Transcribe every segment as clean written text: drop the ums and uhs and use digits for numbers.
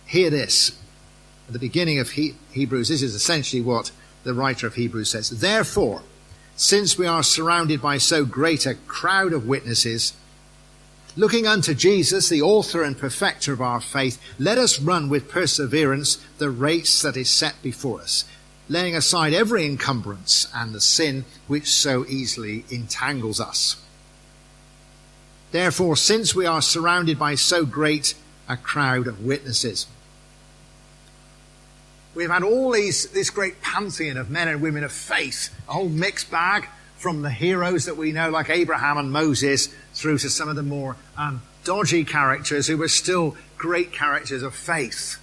hear this. At the beginning of Hebrews, this is essentially what the writer of Hebrews says. Therefore, since we are surrounded by so great a crowd of witnesses, looking unto Jesus, the author and perfecter of our faith, let us run with perseverance the race that is set before us, laying aside every encumbrance and the sin which so easily entangles us. Therefore, since we are surrounded by so great a crowd of witnesses, we've had all this great pantheon of men and women of faith, a whole mixed bag, from the heroes that we know like Abraham and Moses through to some of the more dodgy characters who were still great characters of faith.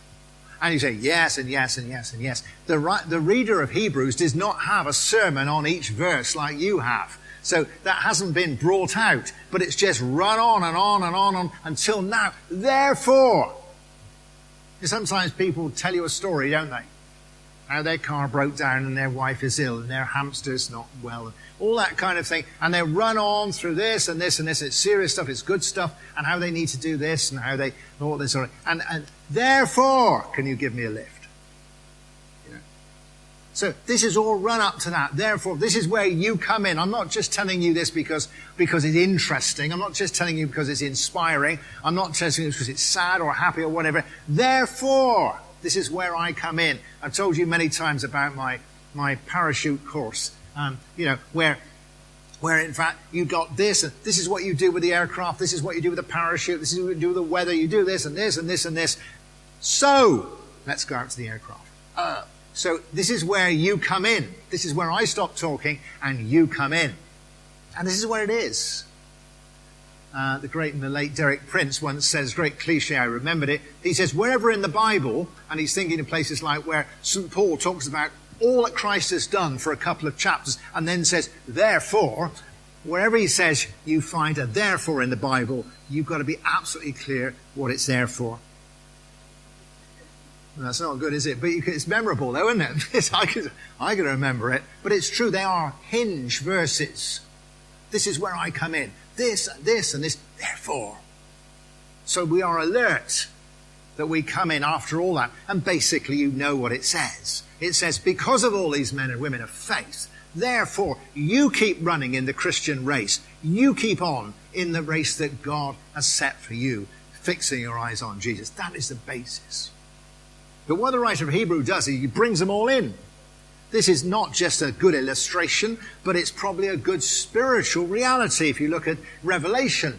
And you say, yes, and yes, and yes, and yes. The reader of Hebrews does not have a sermon on each verse like you have. So that hasn't been brought out, but it's just run on and on and on until now. Therefore, sometimes people tell you a story, don't they? How their car broke down and their wife is ill and their hamster's not well, and all that kind of thing. And they run on through this and this and this. It's serious stuff, it's good stuff, and how they need to do this and how they all this. And therefore, can you give me a lift? You know? So this is all run up to that. Therefore, this is where you come in. I'm not just telling you this because it's interesting. I'm not just telling you because it's inspiring. I'm not telling you because it's sad or happy or whatever. Therefore, this is where I come in. I've told you many times about my parachute course, where in fact you got this, and this is what you do with the aircraft, this is what you do with the parachute, this is what you do with the weather, you do this and this and this and this. So, let's go out to the aircraft. So this is where you come in. This is where I stop talking and you come in. And this is where it is. The great and the late Derek Prince once says, great cliche, I remembered it. He says, wherever in the Bible, and he's thinking of places like where St. Paul talks about all that Christ has done for a couple of chapters, and then says, therefore, wherever he says you find a therefore in the Bible, you've got to be absolutely clear what it's there for. Well, that's not good, is it? But it's memorable, though, isn't it? I can remember it. But it's true, they are hinge verses. This is where I come in. This, and this, and this, therefore. So we are alert that we come in after all that. And basically you know what it says. It says, because of all these men and women of faith, therefore you keep running in the Christian race. You keep on in the race that God has set for you, fixing your eyes on Jesus. That is the basis. But what the writer of Hebrew does is he brings them all in. This is not just a good illustration, but it's probably a good spiritual reality if you look at Revelation.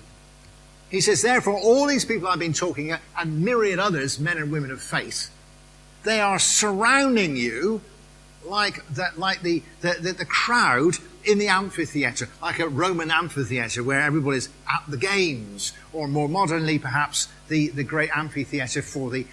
He says, therefore, all these people I've been talking about, and myriad others, men and women of faith, they are surrounding you like the crowd in the amphitheatre, like a Roman amphitheatre where everybody's at the games, or more modernly perhaps the great amphitheatre for the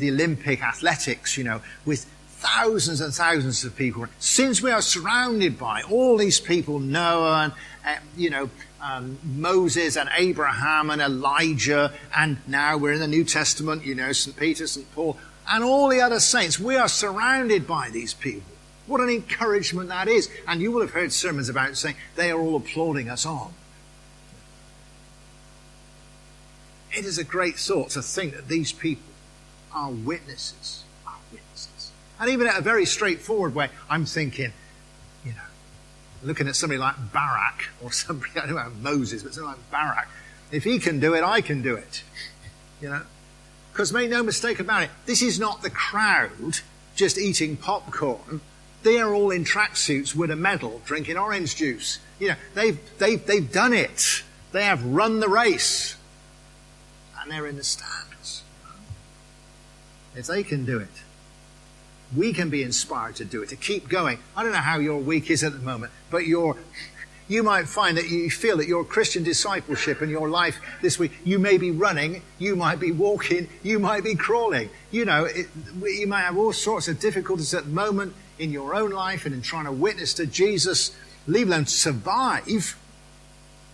Olympic athletics, with thousands and thousands of people. Since we are surrounded by all these people, Noah and Moses and Abraham and Elijah, and now we're in the New Testament, St. Peter, St. Paul, and all the other saints, we are surrounded by these people. What an encouragement that is. And you will have heard sermons about saying they are all applauding us on. It is a great thought to think that these people are witnesses. And even in a very straightforward way, I'm thinking, looking at somebody like Barak, or somebody, I don't know about Moses, but somebody like Barak. If he can do it, I can do it. Because make no mistake about it, this is not the crowd just eating popcorn. They are all in tracksuits with a medal, drinking orange juice. They've done it. They have run the race. And they're in the stands. If they can do it, we can be inspired to do it, to keep going. I don't know how your week is at the moment, but you might find that you feel that your Christian discipleship and your life this week, you may be running, you might be walking, you might be crawling. You might have all sorts of difficulties at the moment in your own life and in trying to witness to Jesus, leave alone survive.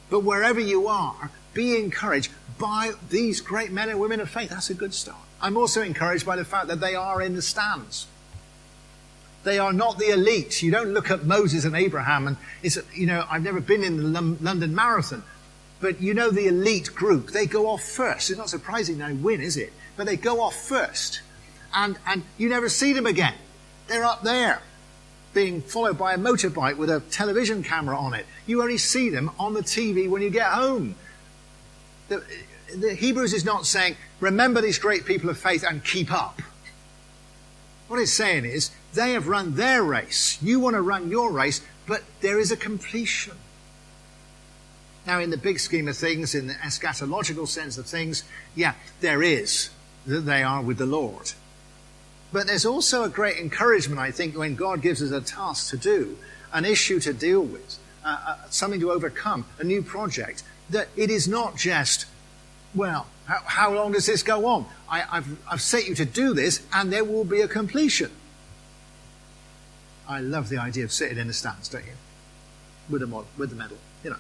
But wherever you are, be encouraged by these great men and women of faith. That's a good start. I'm also encouraged by the fact that they are in the stands. They are not the elite. You don't look at Moses and Abraham and I've never been in the London Marathon, but the elite group, they go off first. It's not surprising they win, is it? but they go off first. And you never see them again. They're up there, being followed by a motorbike with a television camera on it. You only see them on the TV when you get home. The Hebrews is not saying, remember these great people of faith and keep up. What it's saying is, they have run their race. You want to run your race, but there is a completion. Now, in the big scheme of things, in the eschatological sense of things, yeah, there is that they are with the Lord. But there's also a great encouragement, I think, when God gives us a task to do, an issue to deal with, something to overcome, a new project, that it is not just, well, how long does this go on? I've set you to do this, and there will be a completion. I love the idea of sitting in the stands, don't you? With the medal, you know.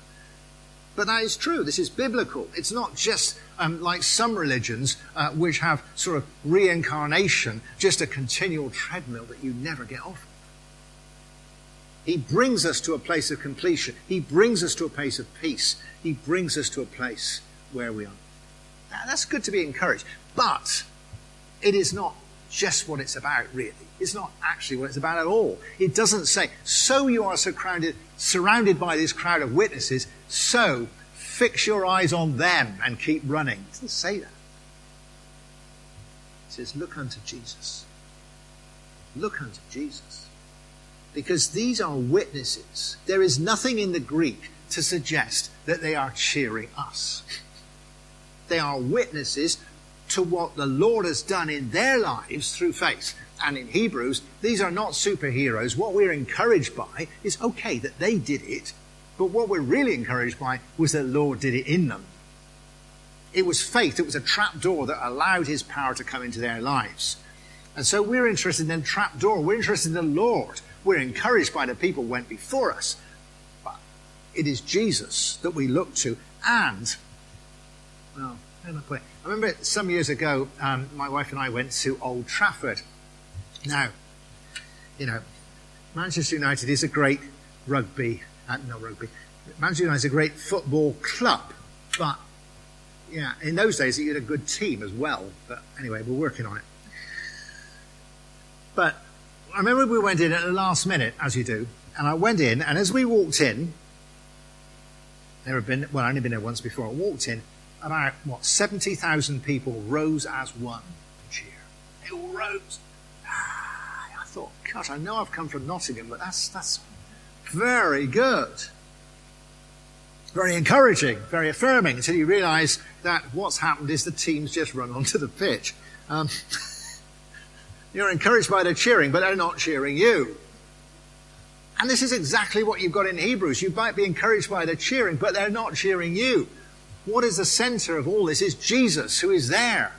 But that is true. This is biblical. It's not just like some religions which have sort of reincarnation, just a continual treadmill that you never get off of. He brings us to a place of completion. He brings us to a place of peace. He brings us to a place where we are. Now, that's good to be encouraged. But it is not just what it's about, really. It's not actually what it's about at all. It doesn't say, so you are surrounded by this crowd of witnesses, so fix your eyes on them and keep running. It doesn't say that. It says, look unto Jesus. Look unto Jesus. Because these are witnesses. There is nothing in the Greek to suggest that they are cheering us. They are witnesses to what the Lord has done in their lives through faith. And in Hebrews, these are not superheroes. What we're encouraged by is, okay, that they did it, but what we're really encouraged by was that the Lord did it in them. It was faith. It was a trap door that allowed his power to come into their lives. And so we're interested in the trap door. We're interested in the Lord. We're encouraged by the people who went before us. But it is Jesus that we look to. And, well, how do I put it? I remember some years ago, my wife and I went to Old Trafford. Now, you know, Manchester United is a great Manchester United is a great football club. But, yeah, in those days you had a good team as well. But anyway, we're working on it. But I remember we went in at the last minute, as you do. And I went in, and as we walked in, I'd only been there once before. I walked in, about, 70,000 people rose as one to cheer. They all rose. I thought, gosh, I know I've come from Nottingham, but that's very good. Very encouraging, very affirming, until you realise that what's happened is the team's just run onto the pitch. You're encouraged by their cheering, but they're not cheering you. And this is exactly what you've got in Hebrews. You might be encouraged by their cheering, but they're not cheering you. What is the centre of all this is Jesus, who is there.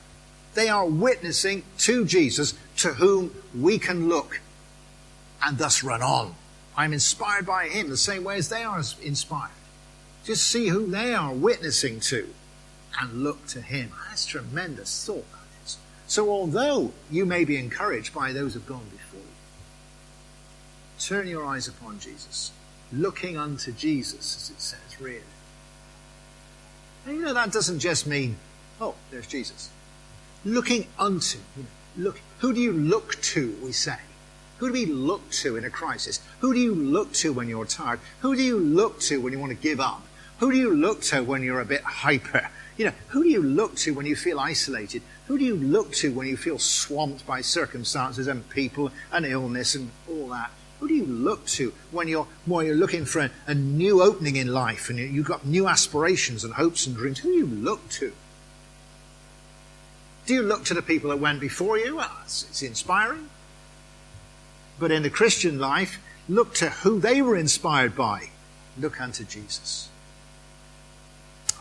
They are witnessing to Jesus, to whom we can look and thus run on. I'm inspired by him the same way as they are inspired. Just see who they are witnessing to and look to him. That's tremendous thought, that is. So although you may be encouraged by those who have gone before you, turn your eyes upon Jesus, looking unto Jesus, as it says, really. And you know, that doesn't just mean, oh, there's Jesus. Looking unto, look. Who do you look to, we say? Who do we look to in a crisis? Who do you look to when you're tired? Who do you look to when you want to give up? Who do you look to when you're a bit hyper? Who do you look to when you feel isolated? Who do you look to when you feel swamped by circumstances and people and illness and all that? Who do you look to when you're looking for a new opening in life and you've got new aspirations and hopes and dreams? Who do you look to? Do you look to the people that went before you? Well, it's inspiring. But in the Christian life, look to who they were inspired by. Look unto Jesus.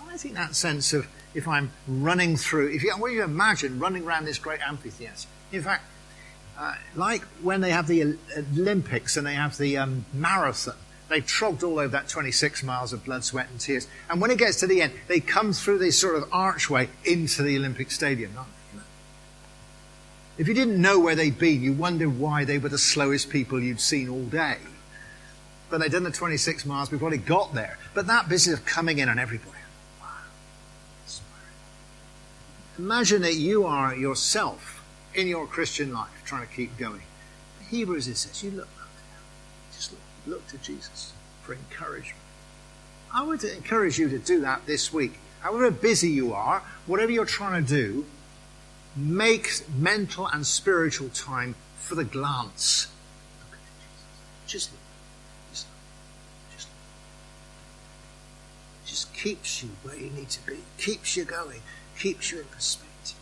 I think that sense of, if I'm running through, you imagine running around this great amphitheatre. In fact, like when they have the Olympics and they have the marathon, they've trogged all over that 26 miles of blood, sweat and tears. And when it gets to the end, they come through this sort of archway into the Olympic Stadium, don't they? If you didn't know where they'd been, you wonder why they were the slowest people you'd seen all day. But they'd done the 26 miles before they got there. But that business of coming in on everybody. Wow. Imagine that you are yourself in your Christian life trying to keep going. In Hebrews it says, you look up to him. Just look to Jesus for encouragement. I would encourage you to do that this week. However busy you are, whatever you're trying to do, make mental and spiritual time for the glance. Look at Jesus. Just look. Just keeps you where you need to be. Keeps you going. Keeps you in perspective.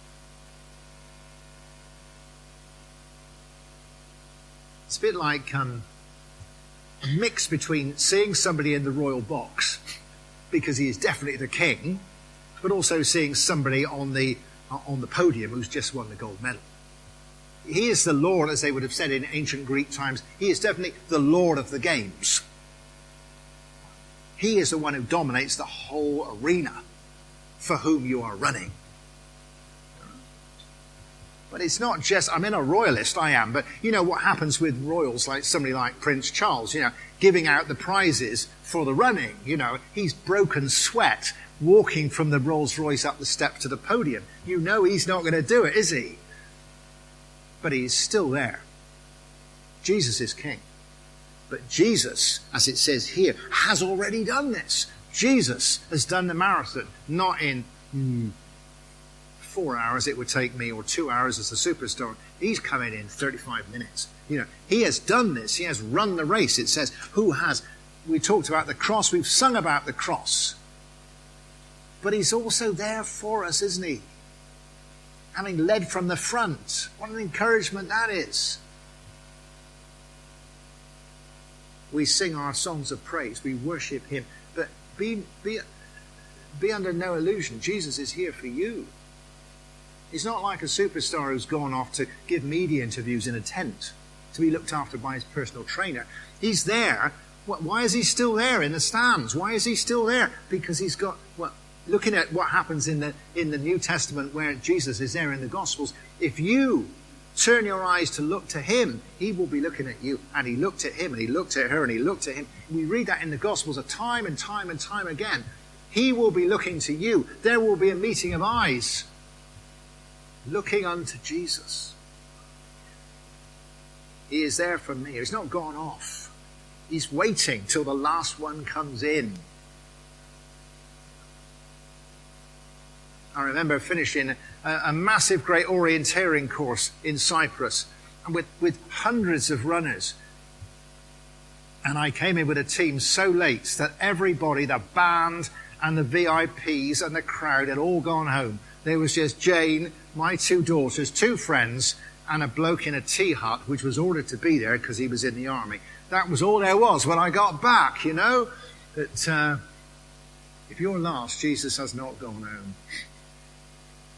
It's a bit like a mix between seeing somebody in the royal box, because he is definitely the king, but also seeing somebody on the podium who's just won the gold medal. He is the Lord, as they would have said in ancient Greek times. He is definitely the Lord of the games. He is the one who dominates the whole arena for whom you are running. But it's not just, I'm in a royalist, I am, but you know what happens with royals, like somebody like Prince Charles, giving out the prizes for the running. He's broken sweat walking from the Rolls Royce up the step to the podium. He's not going to do it, is he? But he's still there. Jesus is king. But Jesus, as it says here, has already done this. Jesus has done the marathon, not in 4 hours it would take me, or 2 hours as a superstar. He's coming in 35 minutes. He has done this. He has run the race. It says, we talked about the cross. We've sung about the cross. But he's also there for us, isn't he? Having led from the front. What an encouragement that is. We sing our songs of praise. We worship him. But be under no illusion. Jesus is here for you. He's not like a superstar who's gone off to give media interviews in a tent to be looked after by his personal trainer. He's there. Why is he still there in the stands? Why is he still there? Because he's got, looking at what happens in the New Testament where Jesus is there in the Gospels, if you turn your eyes to look to him, he will be looking at you. And he looked at him, and he looked at her, and he looked at him. We read that in the Gospels time and time and time again. He will be looking to you. There will be a meeting of eyes looking unto Jesus. He is there for me. He's not gone off. He's waiting till the last one comes in. I remember finishing a massive, great orienteering course in Cyprus, and with hundreds of runners. And I came in with a team so late that everybody, the band and the VIPs and the crowd, had all gone home. There was just Jane, my 2 daughters, 2 friends, and a bloke in a tea hut, which was ordered to be there because he was in the army. That was all there was when I got back, That if you're lost, Jesus has not gone home.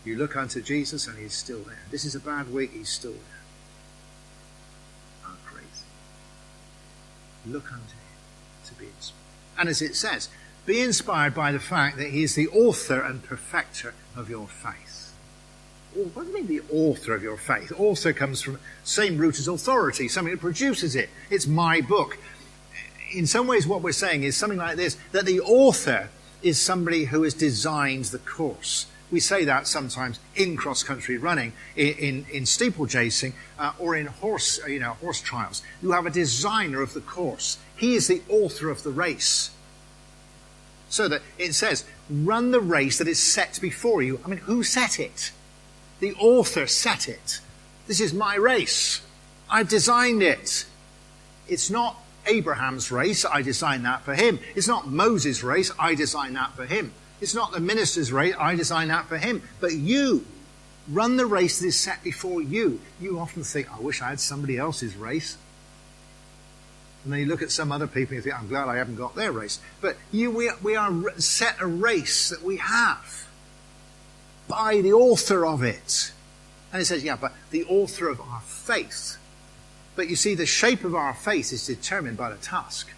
You look unto Jesus and he's still there. This is a bad week, he's still there. How crazy. Look unto him to be inspired. And as it says, be inspired by the fact that he is the author and perfecter of your faith. What do you mean the author of your faith? Author comes from the same root as authority, something that produces it. It's my book. In some ways what we're saying is something like this, that the author is somebody who has designed the course. We say that sometimes in cross-country running, in steeplechasing, or in horse trials. You have a designer of the course. He is the author of the race. So that it says, run the race that is set before you. I mean, who set it? The author set it. This is my race. I've designed it. It's not Abraham's race. I designed that for him. It's not Moses' race. I designed that for him. It's not the minister's race. I designed that for him. But you run the race that is set before you. You often think, I wish I had somebody else's race. And then you look at some other people and you think, I'm glad I haven't got their race. But we are set a race that we have by the author of it. And it says, but the author of our faith. But you see, the shape of our faith is determined by the task.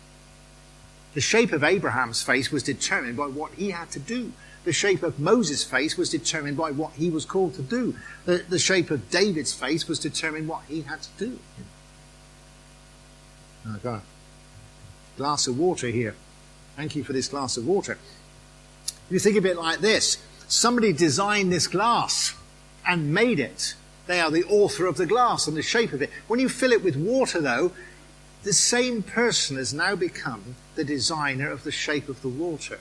The shape of Abraham's face was determined by what he had to do. The shape of Moses' face was determined by what he was called to do. The shape of David's face was determined what he had to do. I've got a glass of water here. Thank you for this glass of water. You think of it like this. Somebody designed this glass and made it. They are the author of the glass and the shape of it. When you fill it with water, though, the same person has now become the designer of the shape of the water.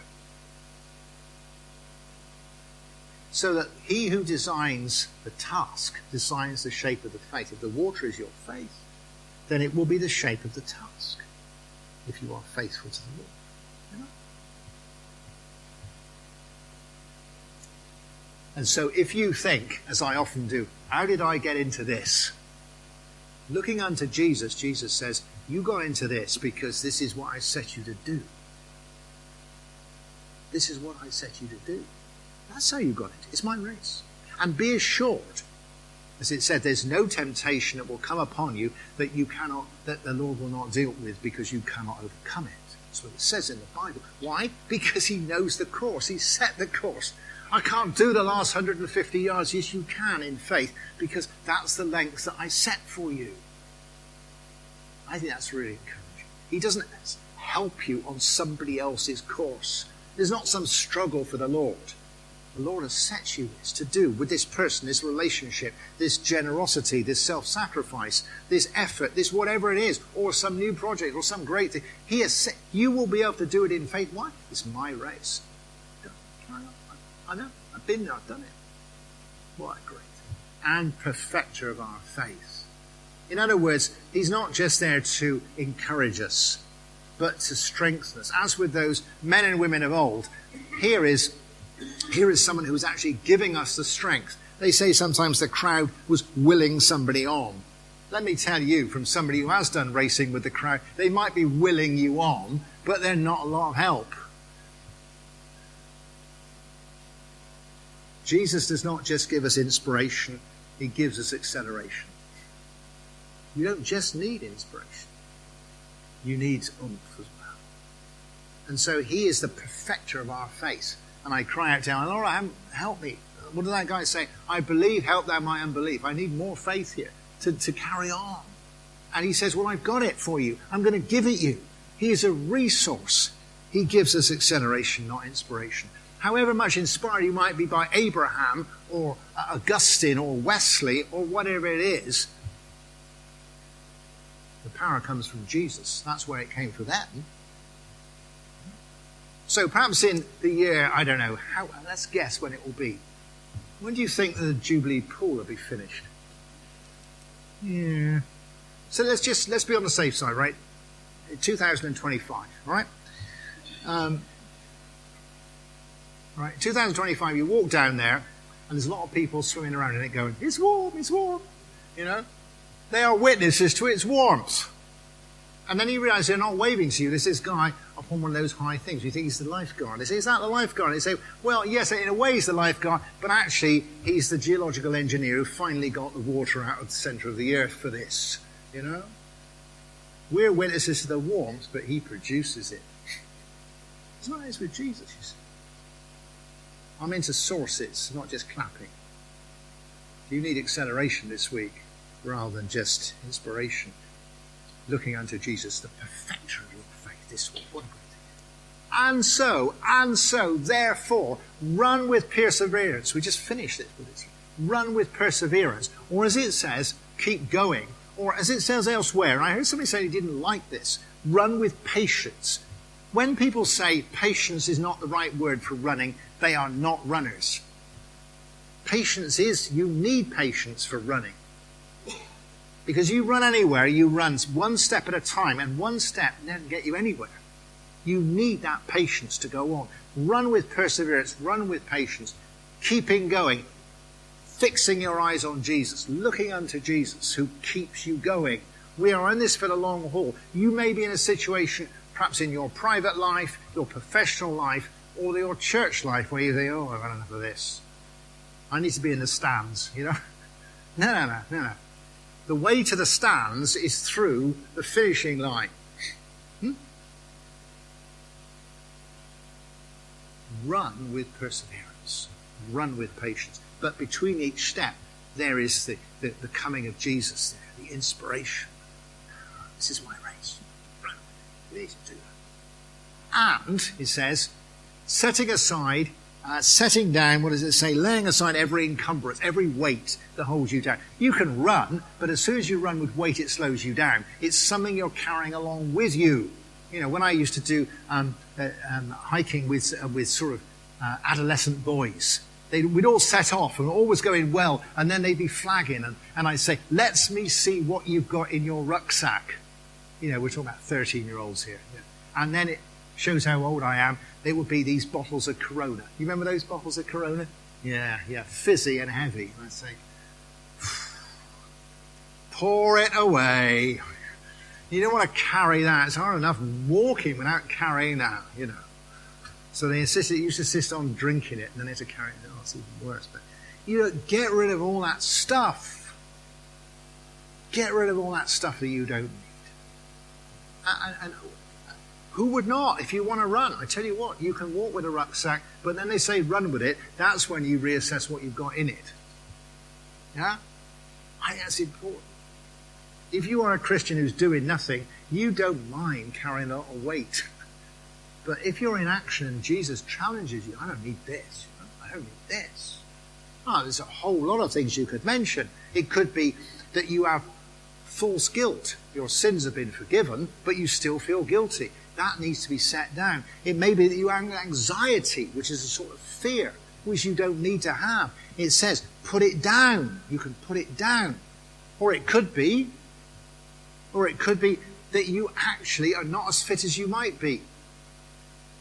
So that he who designs the task designs the shape of the faith. If the water is your faith, then it will be the shape of the task, if you are faithful to the Lord. You know? And so if you think, as I often do, how did I get into this? Looking unto Jesus, Jesus says, you got into this because this is what I set you to do. This is what I set you to do. That's how you got it. It's my race. And be assured, as it said, there's no temptation that will come upon you that the Lord will not deal with because you cannot overcome it. That's what it says in the Bible. Why? Because he knows the course. He set the course. I can't do the last 150 yards. Yes, you can in faith, because that's the length that I set for you. I think that's really encouraging. He doesn't help you on somebody else's course. There's not some struggle for the Lord. The Lord has set you this to do with this person, this relationship, this generosity, this self-sacrifice, this effort, this whatever it is, or some new project or some great thing. He has set, you will be able to do it in faith. Why? It's my race. I know. I've been there. I've done it. What a great and perfecter of our faith. In other words, he's not just there to encourage us, but to strengthen us. As with those men and women of old, here is someone who's actually giving us the strength. They say sometimes the crowd was willing somebody on. Let me tell you, from somebody who has done racing with the crowd, they might be willing you on, but they're not a lot of help. Jesus does not just give us inspiration, he gives us acceleration. You don't just need inspiration. You need oomph as well. And so he is the perfecter of our faith. And I cry out to him, Lord, help me. What did that guy say? I believe, help thou my unbelief. I need more faith here to carry on. And he says, well, I've got it for you. I'm going to give it you. He is a resource. He gives us acceleration, not inspiration. However much inspired you might be by Abraham or Augustine or Wesley or whatever it is, the power comes from Jesus. That's where it came for them. So perhaps in the year, I don't know, let's guess when it will be. When do you think the Jubilee Pool will be finished? Yeah. So let's be on the safe side, right? 2025, all right? Right, 2025, you walk down there, and there's a lot of people swimming around in it going, it's warm, you know. They are witnesses to its warmth. And then you realise they're not waving to you. There's this guy up on one of those high things. You think he's the lifeguard. They say, is that the lifeguard? And they say, well, yes, in a way he's the lifeguard, but actually he's the geological engineer who finally got the water out of the centre of the earth for this, you know. We're witnesses to the warmth, but he produces it. It's what it is with Jesus, you see. I'm into sources, not just clapping. You need acceleration this week rather than just inspiration. Looking unto Jesus, the perfecter of your faith this week. What a great thing. And so, therefore, run with perseverance. We just finished it with this. Run with perseverance. Or as it says, keep going. Or as it says elsewhere, and I heard somebody say he didn't like this, run with patience. When people say patience is not the right word for running, they are not runners. Patience is, you need patience for running. Because you run anywhere, you run one step at a time, and one step doesn't get you anywhere. You need that patience to go on. Run with perseverance, run with patience, keeping going, fixing your eyes on Jesus, looking unto Jesus who keeps you going. We are in this for the long haul. You may be in a situation, perhaps in your private life, your professional life, or your church life, where you think, oh, I've had enough of this. I need to be in the stands, you know. No. The way to the stands is through the finishing line. Run with perseverance. Run with patience. But between each step, there is the coming of Jesus there, the inspiration. This is my race. Run with it. We need to do that. And, he says, setting aside setting down, what does it say? Laying aside every encumbrance, every weight that holds you down. You can run, but as soon as you run with weight, it slows you down. It's something you're carrying along with you. You know, when I used to do hiking with sort of adolescent boys, we'd all set off and all was going well, and then they'd be flagging, and I'd say, "Let me see what you've got in your rucksack." You know, we're talking about 13-year-olds here. Yeah. And then it shows how old I am. It would be these bottles of Corona. You remember those bottles of Corona? Yeah, fizzy and heavy. And I'd say, pour it away. You don't want to carry that. It's hard enough walking without carrying that, you know. So they used to insist on drinking it, and then they had to carry it. Oh, it's even worse. But you know, get rid of all that stuff. Get rid of all that stuff that you don't need. And who would not if you want to run? I tell you what, you can walk with a rucksack, but then they say run with it. That's when you reassess what you've got in it. Yeah? I think that's important. If you are a Christian who's doing nothing, you don't mind carrying a lot of weight. But if you're in action and Jesus challenges you, I don't need this. I don't need this. Oh, there's a whole lot of things you could mention. It could be that you have false guilt. Your sins have been forgiven, but you still feel guilty. That needs to be set down. It may be that you have anxiety, which is a sort of fear, which you don't need to have. It says, put it down. You can put it down. Or it could be that you actually are not as fit as you might be.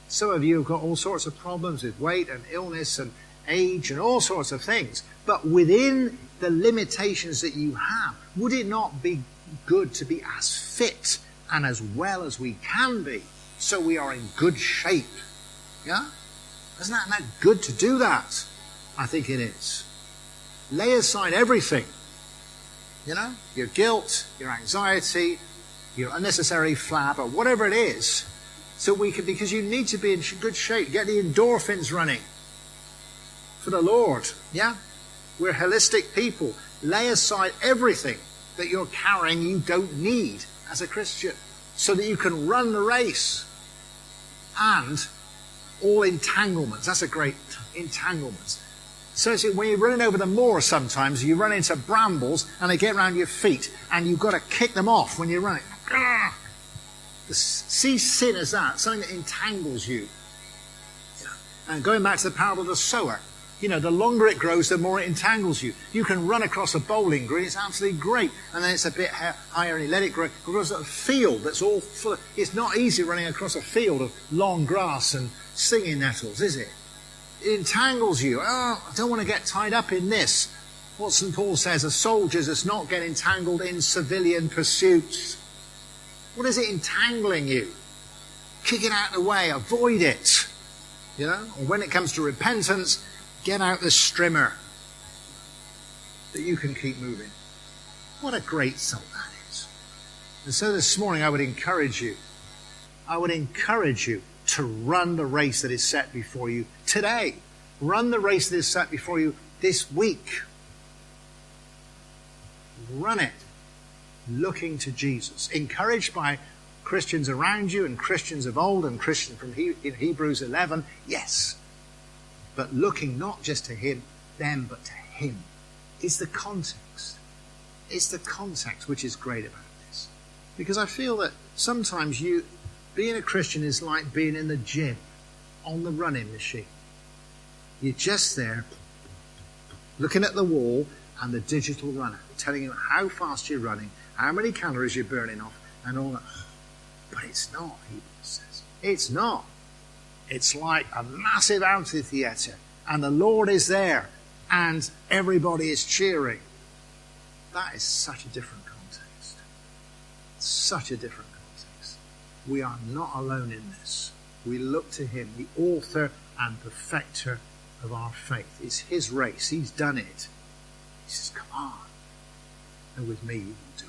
Some of you have got all sorts of problems with weight and illness and age and all sorts of things. But within the limitations that you have, would it not be good to be as fit and as well as we can be, so we are in good shape? Yeah? Isn't that good to do that? I think it is. Lay aside everything. You know? Your guilt, your anxiety, your unnecessary flab, or whatever it is, so we can, because you need to be in good shape. Get the endorphins running for the Lord. Yeah? We're holistic people. Lay aside everything that you're carrying you don't need as a Christian, so that you can run the race. And all entanglements. That's a great entanglements. So when you're running over the moor sometimes, you run into brambles and they get around your feet and you've got to kick them off when you're running. See sin as that, something that entangles you. And going back to the parable of the sower, you know, the longer it grows, the more it entangles you. You can run across a bowling green, it's absolutely great. And then it's a bit higher and you let it grow across a field that's all full of... It's not easy running across a field of long grass and stinging nettles, is it? It entangles you. Oh, I don't want to get tied up in this. What St. Paul says, a soldier does not get entangled in civilian pursuits. What is it entangling you? Kick it out of the way, avoid it. You know? Or when it comes to repentance, get out the strimmer that you can keep moving. What a great thought that is. And so this morning I would encourage you to run the race that is set before you today. Run the race that is set before you this week. Run it looking to Jesus. Encouraged by Christians around you and Christians of old and Christians from in Hebrews 11, yes. But looking not just to them, but to him. It's the context. It's the context which is great about this. Because I feel that sometimes being a Christian is like being in the gym, on the running machine. You're just there, looking at the wall and the digital runner, telling you how fast you're running, how many calories you're burning off, and all that. But it's not, Hebrews says. It's not. It's like a massive amphitheatre, and the Lord is there, and everybody is cheering. That is such a different context. Such a different context. We are not alone in this. We look to him, the author and perfecter of our faith. It's his race. He's done it. He says, come on. And with me, you will do